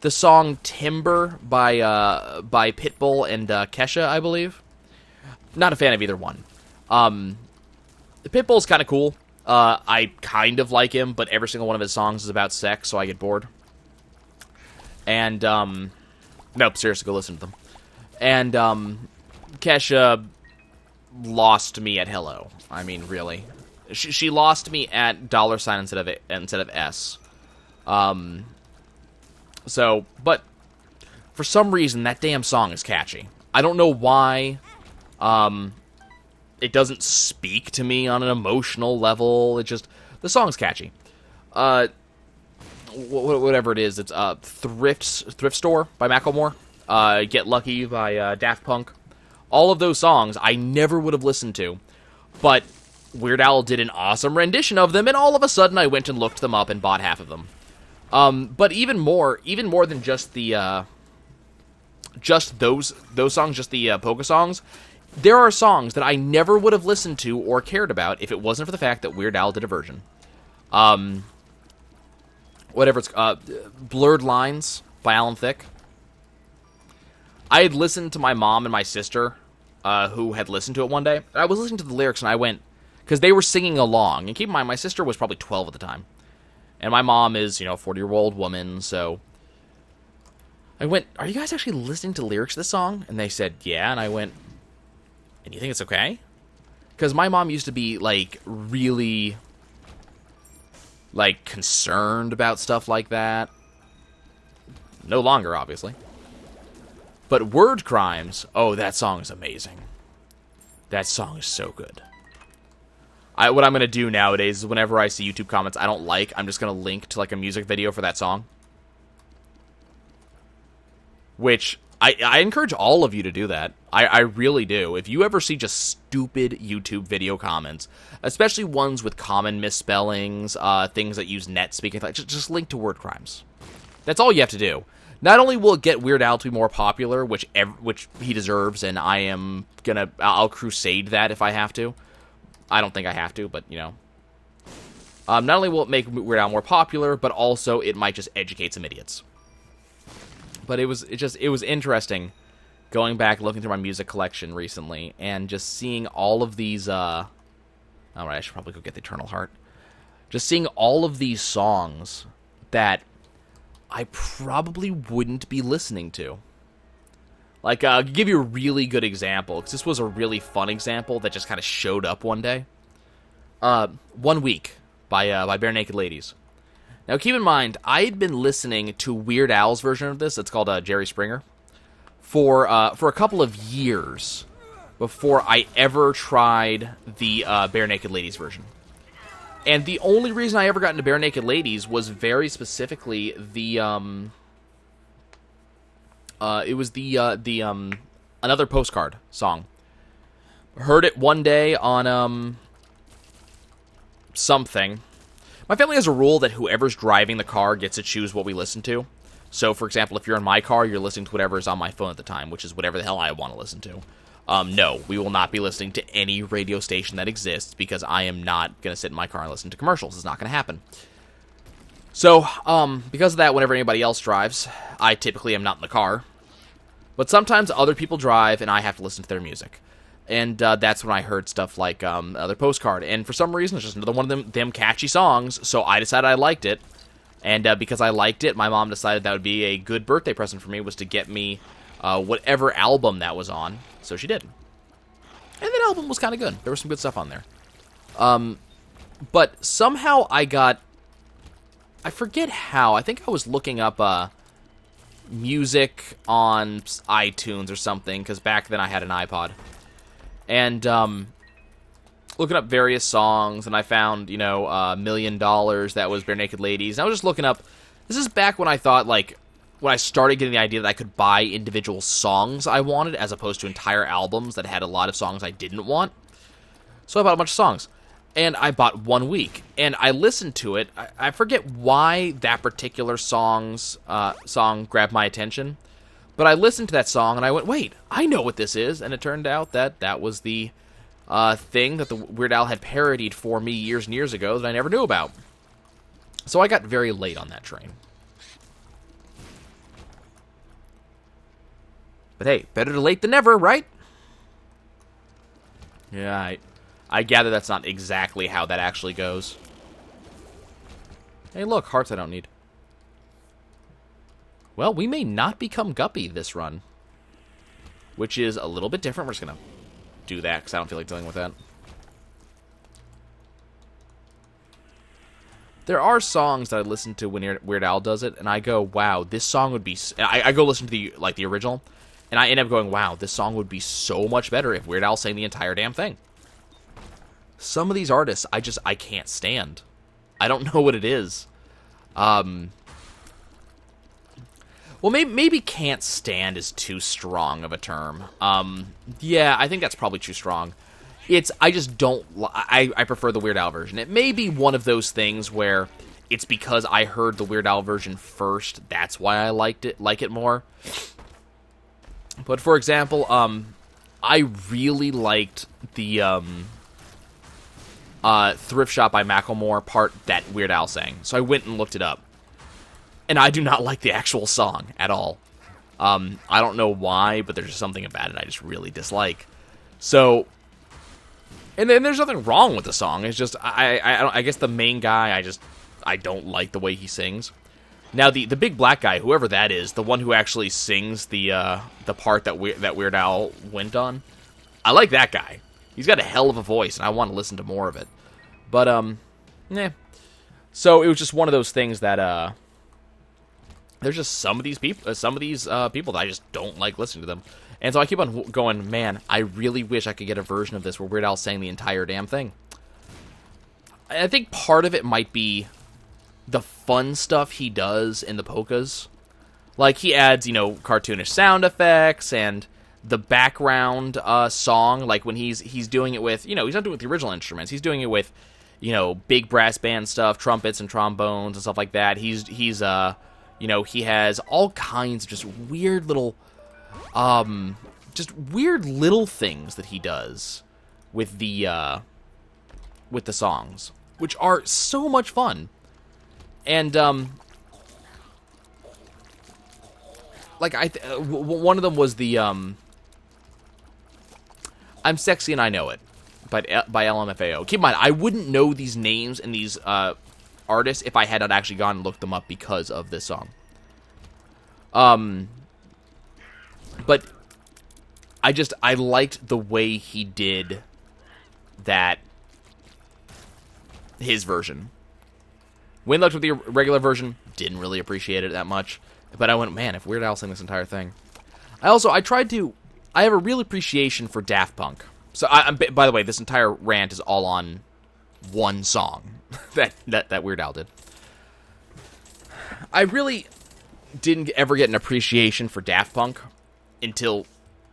the song Timber by Pitbull and Kesha, I believe. Not a fan of either one. Pitbull's kind of cool. I kind of like him, but every single one of his songs is about sex, so I get bored. And, nope, seriously, go listen to them. And, Kesha lost me at Hello. I mean, really. She lost me at $ instead of S. So, but for some reason, that damn song is catchy. I don't know why. It doesn't speak to me on an emotional level. It just, the song's catchy. Whatever it is, it's Thrift Store by Macklemore. Get Lucky by Daft Punk. All of those songs I never would have listened to, but Weird Al did an awesome rendition of them, and all of a sudden I went and looked them up and bought half of them. But even more than just the just those songs, just the polka songs, there are songs that I never would have listened to or cared about if it wasn't for the fact that Weird Al did a version. Whatever it's Blurred Lines by Alan Thicke. I had listened to my mom and my sister, who had listened to it one day. I was listening to the lyrics and I went, because they were singing along. And keep in mind, my sister was probably 12 at the time. And my mom is, a 40-year-old woman, so I went, are you guys actually listening to lyrics to this song? And they said, yeah. And I went, and you think it's okay? Because my mom used to be, really, concerned about stuff like that. No longer, obviously. But Word Crimes, oh, that song is amazing. That song is so good. What I'm going to do nowadays is whenever I see YouTube comments I don't like, I'm just going to link to, a music video for that song. Which, I encourage all of you to do that. I really do. If you ever see just stupid YouTube video comments, especially ones with common misspellings, things that use net speaking, just link to Word Crimes. That's all you have to do. Not only will it get Weird Al to be more popular, which he deserves, and I'll crusade that if I have to. I don't think I have to, but, not only will it make Weird Al more popular, but also it might just educate some idiots. But it was interesting going back, looking through my music collection recently, and just seeing all of these, alright, I should probably go get the Eternal Heart. Just seeing all of these songs that I probably wouldn't be listening to. I'll give you a really good example, because this was a really fun example that just kind of showed up one day. 1 Week by Bare Naked Ladies. Now, keep in mind, I had been listening to Weird Al's version of this, it's called Jerry Springer, for a couple of years before I ever tried the Bare Naked Ladies version. And the only reason I ever got into Bare Naked Ladies was very specifically the Another Postcard song. Heard it one day on something. My family has a rule that whoever's driving the car gets to choose what we listen to. So, for example, if you're in my car, you're listening to whatever is on my phone at the time, which is whatever the hell I want to listen to. No, we will not be listening to any radio station that exists because I am not going to sit in my car and listen to commercials. It's not going to happen. So, because of that, whenever anybody else drives, I typically am not in the car. But sometimes other people drive, and I have to listen to their music. And that's when I heard stuff like Other Postcard. And for some reason, it's just another one of them catchy songs, so I decided I liked it. And because I liked it, my mom decided that would be a good birthday present for me, was to get me whatever album that was on. So she did. And that album was kind of good. There was some good stuff on there. But somehow I forget how. I think I was looking up music on iTunes or something, because back then I had an iPod. And looking up various songs, and I found, $1 Million, that was Bare Naked Ladies. And I was just looking up, this is back when I thought, like, when I started getting the idea that I could buy individual songs I wanted, as opposed to entire albums that had a lot of songs I didn't want. So I bought a bunch of songs. And I bought 1 week, and I listened to it. I forget why that particular song grabbed my attention, but I listened to that song, and I went, wait, I know what this is, and it turned out that was the thing that the Weird Al had parodied for me years and years ago that I never knew about. So I got very late on that train. But hey, better to late than never, right? Yeah, I gather that's not exactly how that actually goes. Hey, look, hearts I don't need. Well, we may not become Guppy this run, which is a little bit different. We're just going to do that because I don't feel like dealing with that. There are songs that I listen to when Weird Al does it, and I go, wow, this song would be... I go listen to the original, and I end up going, wow, this song would be so much better if Weird Al sang the entire damn thing. Some of these artists, I can't stand. I don't know what it is. Well, maybe can't stand is too strong of a term. Yeah, I think that's probably too strong. I just don't... I prefer the Weird Al version. It may be one of those things where it's because I heard the Weird Al version first. That's why I like it more. But for example, I really liked the Thrift Shop by Macklemore part that Weird Al sang. So I went and looked it up. And I do not like the actual song at all. I don't know why, but there's just something about it I just really dislike. So, and then there's nothing wrong with the song. It's just, I guess the main guy, I don't like the way he sings. Now, the big black guy, whoever that is, the one who actually sings the part that Weird Al went on, I like that guy. He's got a hell of a voice, and I want to listen to more of it. But, So, it was just one of those things that, there's just some of these people that I just don't like listening to them. And so I keep on going, man, I really wish I could get a version of this where Weird Al sang the entire damn thing. I think part of it might be the fun stuff he does in the polkas. Like, he adds, cartoonish sound effects and the background song, like when he's doing it with, he's not doing it with the original instruments. He's doing it with, big brass band stuff, trumpets and trombones and stuff like that. He has all kinds of just weird little things that he does with the songs, which are so much fun. And one of them was the I'm Sexy and I Know It by LMFAO. Keep in mind, I wouldn't know these names and these artists if I had not actually gone and looked them up because of this song. But I liked the way he did that, his version. When I looked at the regular version, didn't really appreciate it that much. But I went, man, if Weird Al sang this entire thing. I have a real appreciation for Daft Punk. So, by the way, this entire rant is all on one song that Weird Al did. I really didn't ever get an appreciation for Daft Punk until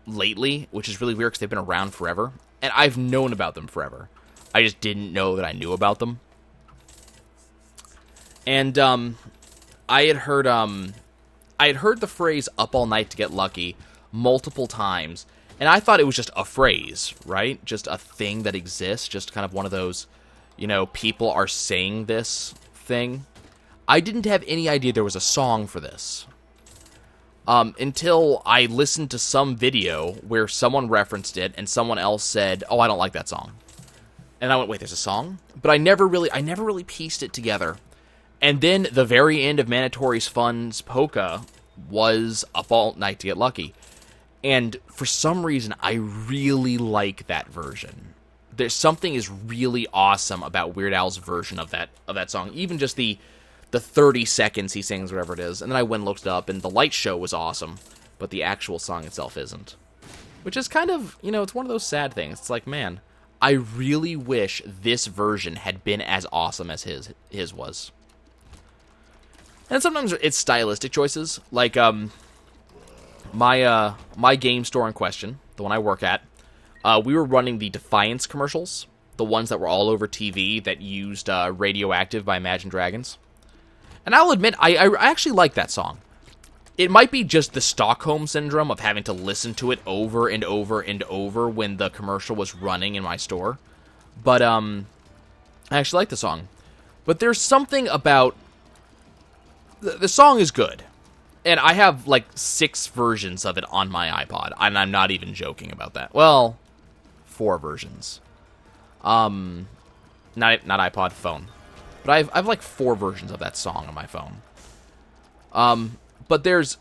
lately, which is really weird because they've been around forever. And I've known about them forever. I just didn't know that I knew about them. And I had heard, I I had heard the phrase "up all night to get lucky" multiple times, and I thought it was just a phrase, right? Just a thing that exists, just kind of one of those, people are saying this thing. I didn't have any idea there was a song for this. Until I listened to some video where someone referenced it and someone else said, "Oh, I don't like that song." And I went, "Wait, there's a song?" But I never really pieced it together. And then the very end of Mandatory's Fun's polka was "Up All Night to Get Lucky." And for some reason, I really like that version. There's something is really awesome about Weird Al's version of that song. Even just the 30 seconds he sings, whatever it is. And then I went and looked it up, and the light show was awesome, but the actual song itself isn't. Which is kind of, it's one of those sad things. It's like, man, I really wish this version had been as awesome as his was. And sometimes it's stylistic choices. Like, my game store in question, the one I work at, we were running the Defiance commercials, the ones that were all over TV that used Radioactive by Imagine Dragons. And I'll admit, I actually like that song. It might be just the Stockholm Syndrome of having to listen to it over and over and over when the commercial was running in my store. But, I actually like the song. But there's something about... The song is good. And I have, 6 versions of it on my iPod. And I'm not even joking about that. Well, 4 versions. Not iPod, phone. But I have 4 versions of that song on my phone. But there's...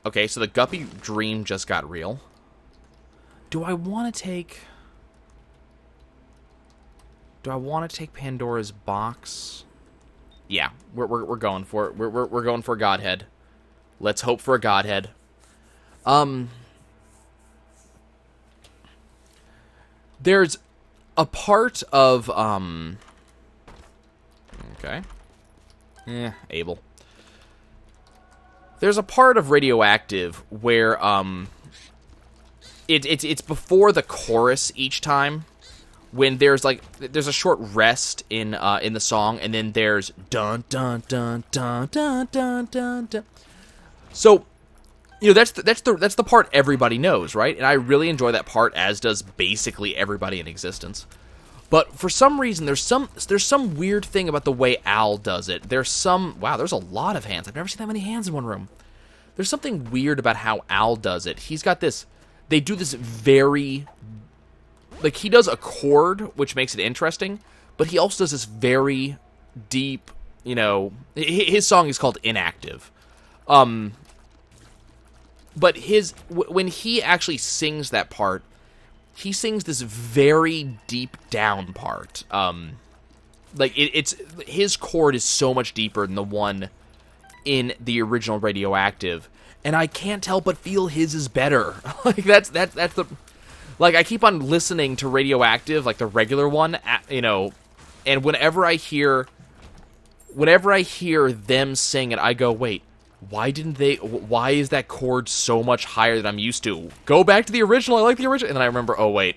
Okay, so the Guppy dream just got real. Do I want to take Pandora's box? Yeah, we're going for it. We're going for a Godhead. Let's hope for a Godhead. There's a part of okay. Abel. There's a part of Radioactive where it's before the chorus each time, when there's a short rest in the song, and then there's dun dun dun dun dun dun dun dun. So, that's the part everybody knows, right? And I really enjoy that part, as does basically everybody in existence. But for some reason, there's some weird thing about the way Al does it. There's a lot of hands. I've never seen that many hands in one room. There's something weird about how Al does it. He's got this. They do this very, he does a chord, which makes it interesting, but he also does this very deep, his song is called Inactive. But when he actually sings that part, he sings this very deep down part. It's his chord is so much deeper than the one in the original Radioactive, and I can't help but feel his is better. That's the... I keep on listening to Radioactive, the regular one, and whenever I hear them sing it, I go, wait, why is that chord so much higher than I'm used to? Go back to the original, I like the original. And then I remember, oh wait,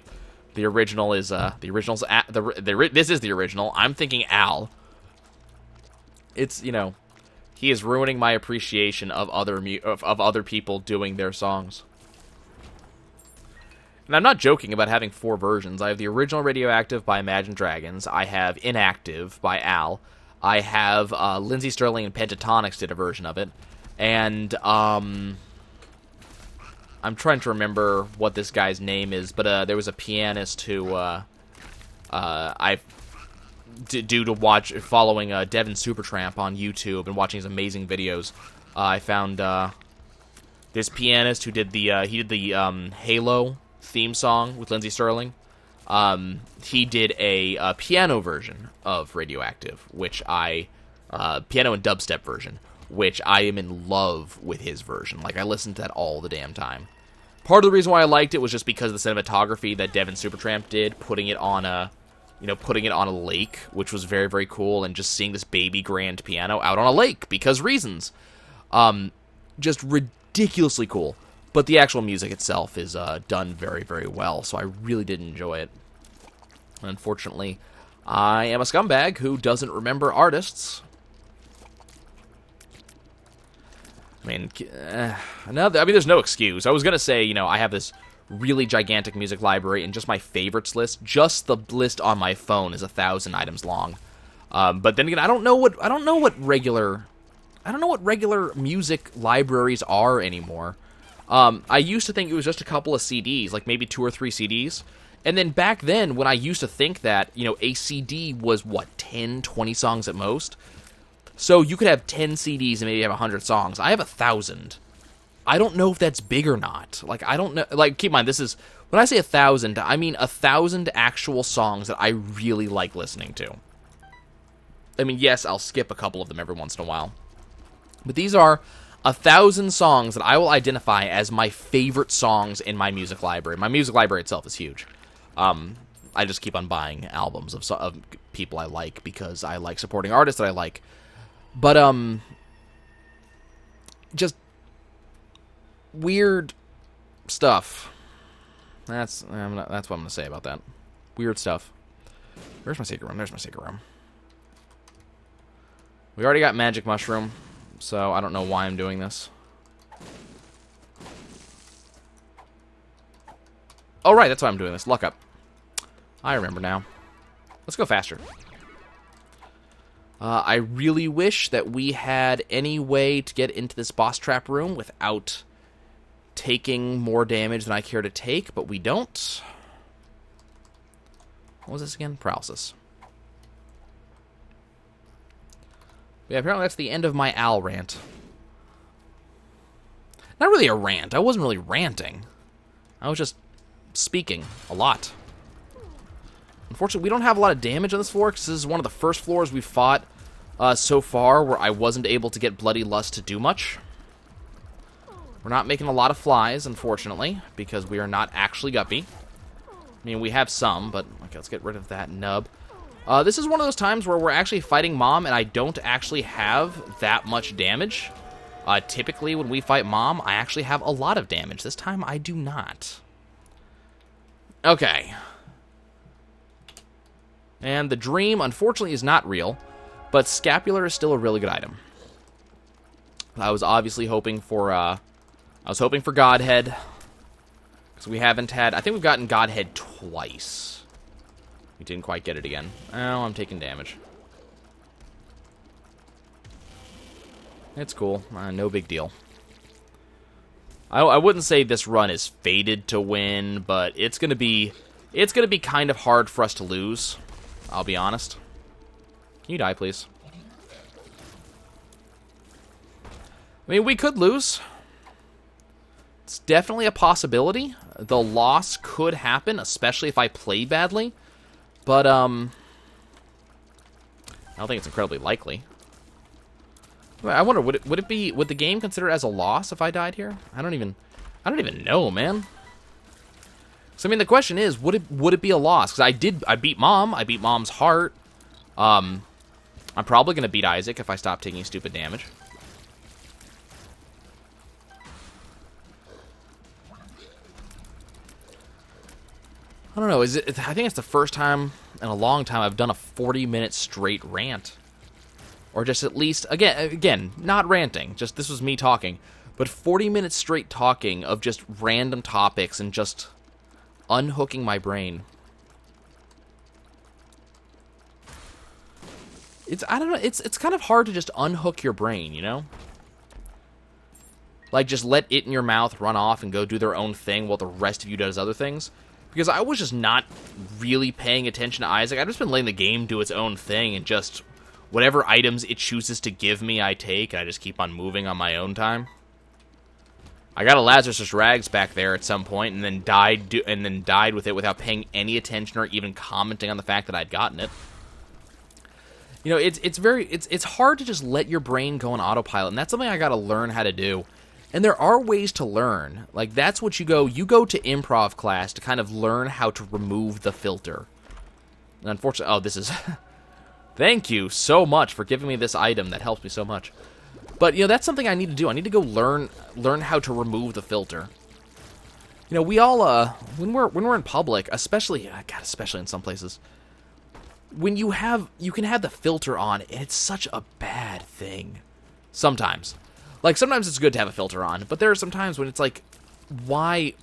the original is, this is the original. I'm thinking Al. It's, he is ruining my appreciation of other people doing their songs. And I'm not joking about having 4 versions. I have the original Radioactive by Imagine Dragons. I have Inactive by Al. I have Lindsey Sterling and Pentatonics did a version of it. And I'm trying to remember what this guy's name is, but there was a pianist who following Devin Supertramp on YouTube and watching his amazing videos. I found this pianist who did the Halo theme song with Lindsey Sterling. He did a piano version of Radioactive, piano and dubstep version, which I am in love with his version. I listen to that all the damn time. Part of the reason why I liked it was just because of the cinematography that Devin Supertramp did, putting it on a lake, which was very, very cool, and just seeing this baby grand piano out on a lake, because reasons. Just ridiculously cool. But the actual music itself is done very, very well, so I really did enjoy it. Unfortunately, I am a scumbag who doesn't remember artists. I mean, no, I mean, there's no excuse. I was gonna say, you know, I have this really gigantic music library, and just my favorites list, just the list on my phone is 1,000 items long. But then again, I don't know what regular music libraries are anymore. I used to think it was just a couple of CDs, like maybe 2 or 3 CDs. And then back then, when I used to think that, you know, a CD was, what, 10, 20 songs at most? So you could have 10 CDs and maybe have 100 songs. I have 1,000. I don't know if that's big or not. Like, I don't know. Like, keep in mind, this is, when I say 1,000, I mean 1,000 actual songs that I really like listening to. I mean, yes, I'll skip a couple of them every once in a while. But these are 1,000 songs that I will identify as my favorite songs in my music library. My music library itself is huge. I just keep on buying albums of people I like because I like supporting artists that I like. But, just weird stuff. That's what I'm going to say about that. Weird stuff. Where's my secret room? There's my secret room. We already got Magic Mushroom, so I don't know why I'm doing this. Oh, right, that's why I'm doing this. Luck up. I remember now. Let's go faster. I really wish that we had any way to get into this boss trap room without taking more damage than I care to take, but we don't. What was this again? Paralysis. Yeah, apparently that's the end of my owl rant. Not really a rant. I wasn't really ranting. I was just speaking a lot. Unfortunately, we don't have a lot of damage on this floor, because this is one of the first floors we've fought so far where I wasn't able to get Bloody Lust to do much. We're not making a lot of flies, unfortunately, because we are not actually Guppy. I mean, we have some, but okay, let's get rid of that nub. This is one of those times where we're actually fighting Mom, and I don't actually have that much damage. Typically, when we fight Mom, I actually have a lot of damage. This time, I do not. Okay. And the dream, unfortunately, is not real, but Scapular is still a really good item. I was obviously hoping for, Godhead, because we haven't had, I think we've gotten Godhead twice. We didn't quite get it again. Oh, I'm taking damage. It's cool. No big deal. I wouldn't say this run is fated to win, but it's gonna be kind of hard for us to lose. I'll be honest. Can you die, please? I mean, we could lose. It's definitely a possibility. The loss could happen, especially if I play badly. But, I don't think it's incredibly likely. I wonder, would the game consider it as a loss if I died here? I don't even know, man. So I mean, the question is, would it be a loss? Because I beat Mom. I beat Mom's heart. I'm probably gonna beat Isaac if I stop taking stupid damage. I don't know. I think it's the first time in a long time I've done a 40-minute straight rant. Or just at least, again, not ranting, just this was me talking, but 40 minutes straight talking of just random topics and just unhooking my brain. I don't know, it's kind of hard to just unhook your brain, you know? Like, just let it in your mouth run off and go do their own thing while the rest of you does other things. Because I was just not really paying attention to Isaac. I've just been letting the game do its own thing and just whatever items it chooses to give me, I take, and I just keep on moving on my own time. I got a Lazarus Rags back there at some point, and then died with it without paying any attention or even commenting on the fact that I'd gotten it. You know, it's hard to just let your brain go on autopilot, and that's something I got to learn how to do. And there are ways to learn. Like, that's what you go to improv class to kind of learn how to remove the filter. And unfortunately, oh, this is. Thank you so much for giving me this item that helps me so much. But, you know, that's something I need to do. I need to go learn how to remove the filter. You know, we all, when we're in public, especially in some places, when you can have the filter on, and it's such a bad thing. Sometimes. Like, sometimes it's good to have a filter on, but there are some times when it's like, why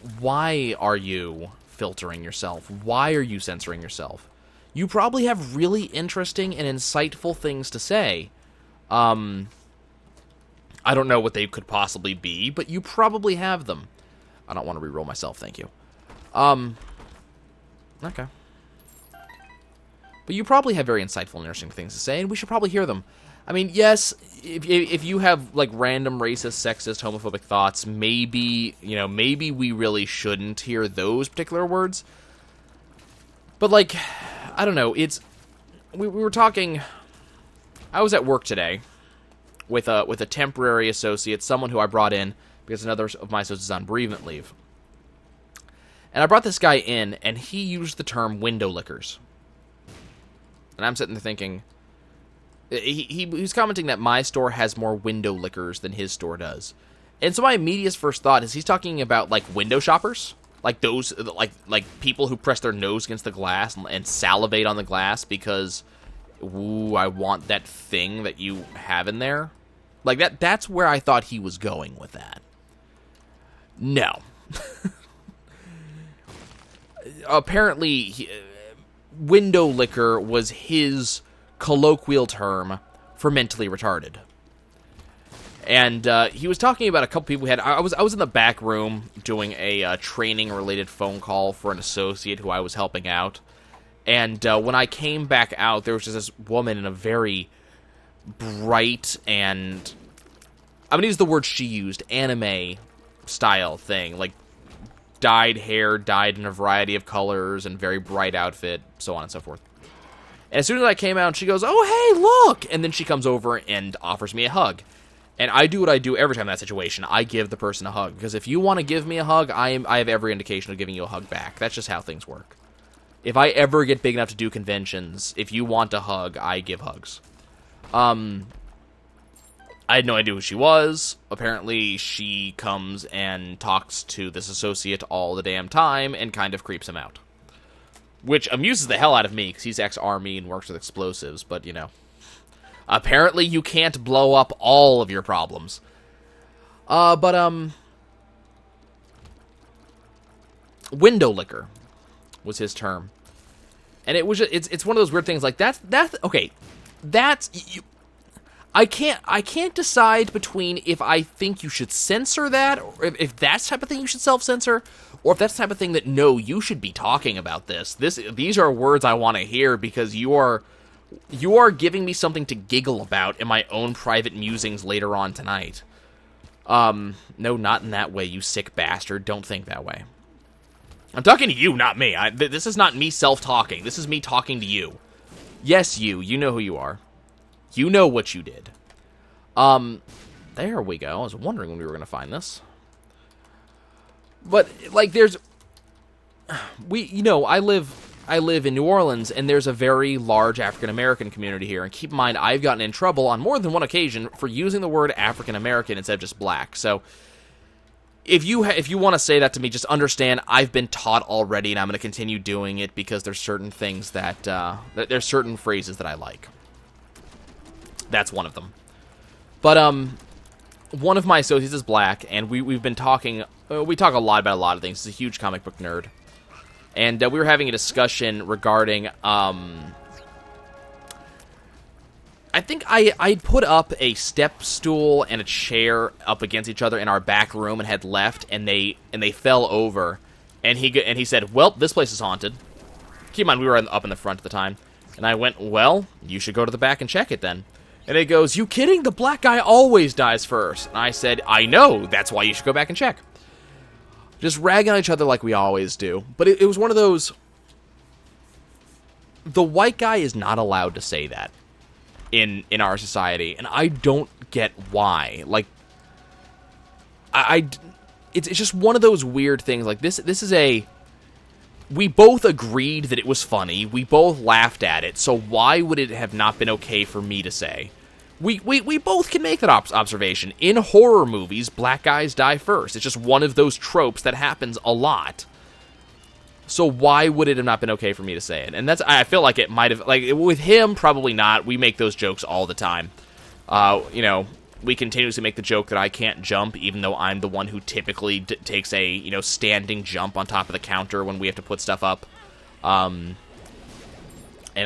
are you filtering yourself? Why are you censoring yourself? You probably have really interesting and insightful things to say. I don't know what they could possibly be, but you probably have them. I don't want to reroll myself, thank you. Okay. But you probably have very insightful and interesting things to say, and we should probably hear them. I mean, yes, if you have, like, random racist, sexist, homophobic thoughts, maybe, maybe we really shouldn't hear those particular words. But, like, I don't know, we were talking, I was at work today with a temporary associate, someone who I brought in because another of my associates is on bereavement leave. And I brought this guy in, and he used the term window lickers. And I'm sitting there thinking, he was commenting that my store has more window lickers than his store does. And so my immediate first thought is he's talking about, like, window shoppers? Like those, like people who press their nose against the glass and salivate on the glass because, ooh, I want that thing that you have in there. Like, that's where I thought he was going with that. No. Apparently, window licker was his colloquial term for mentally retarded. And he was talking about a couple people we had. I was in the back room doing a training-related phone call for an associate who I was helping out. And when I came back out, there was just this woman in a very bright and, I'm going to use the word she used, anime-style thing. Like, dyed hair, dyed in a variety of colors, and very bright outfit, so on and so forth. And as soon as I came out, she goes, "Oh, hey, look!" And then she comes over and offers me a hug. And I do what I do every time in that situation. I give the person a hug. Because if you want to give me a hug, I have every indication of giving you a hug back. That's just how things work. If I ever get big enough to do conventions, if you want a hug, I give hugs. I had no idea who she was. Apparently, she comes and talks to this associate all the damn time and kind of creeps him out. Which amuses the hell out of me, because he's ex-army and works with explosives, but, apparently you can't blow up all of your problems. Window licker was his term. And it was it's one of those weird things, like, I can't decide between if I think you should censor that, or if that's the type of thing you should self-censor, or if that's the type of thing that, no, you should be talking about this. These are words I want to hear because you are giving me something to giggle about in my own private musings later on tonight. No, not in that way, you sick bastard. Don't think that way. I'm talking to you, not me. This is not me self-talking. This is me talking to you. Yes, you know who you are. You know what you did. There we go. I was wondering when we were going to find this. But, like, I live in New Orleans, and there's a very large African-American community here. And keep in mind, I've gotten in trouble on more than one occasion for using the word African-American instead of just black. So, if you want to say that to me, just understand I've been taught already, and I'm going to continue doing it because there's certain things there's certain phrases that I like. That's one of them. But, one of my associates is black, and we've been talking, we talk a lot about a lot of things. He's a huge comic book nerd. And we were having a discussion regarding, I think I put up a step stool and a chair up against each other in our back room and had left, and they fell over. And he said, "Well, this place is haunted." Keep in mind, we were up in the front at the time. And I went, "Well, you should go to the back and check it then." And he goes, "You kidding? The black guy always dies first." And I said, "I know, that's why you should go back and check." Just ragging on each other like we always do. But it was one of those, the white guy is not allowed to say that in our society, and I don't get why. Like, it's just one of those weird things. Like, this is we both agreed that it was funny, we both laughed at it, so why would it have not been okay for me to say? We both can make that observation. In horror movies, black guys die first. It's just one of those tropes that happens a lot. So why would it have not been okay for me to say it? And I feel like it might have, like, with him, probably not. We make those jokes all the time. we continuously make the joke that I can't jump, even though I'm the one who typically takes a, you know, standing jump on top of the counter when we have to put stuff up. And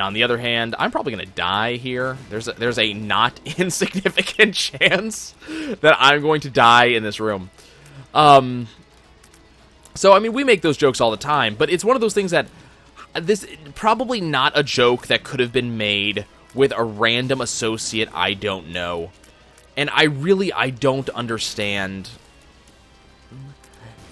on the other hand, I'm probably going to die here. There's a not insignificant chance that I'm going to die in this room. So, I mean, we make those jokes all the time, but it's one of those things that this probably not a joke that could have been made with a random associate I don't know. And I don't understand.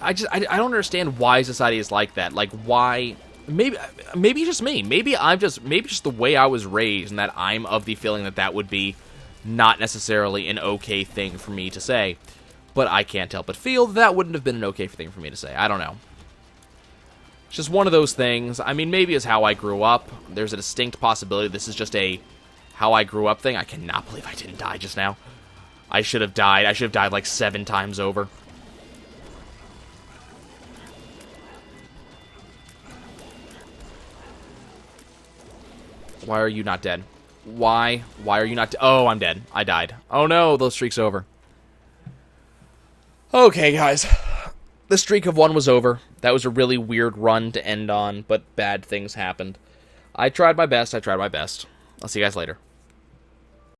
I don't understand why society is like that. Like, why? Maybe it's just me. Maybe just the way I was raised, and that I'm of the feeling that would be not necessarily an okay thing for me to say. But I can't help but feel that wouldn't have been an okay thing for me to say. I don't know. It's just one of those things. I mean, maybe it's how I grew up. There's a distinct possibility this is just a how I grew up thing. I cannot believe I didn't die just now. I should have died. I should have died like 7 times over. Why are you not dead? Why? Why are you not dead? Oh, I'm dead. I died. Oh no, the streak's over. Okay, guys. The streak of 1 was over. That was a really weird run to end on, but bad things happened. I tried my best. I'll see you guys later.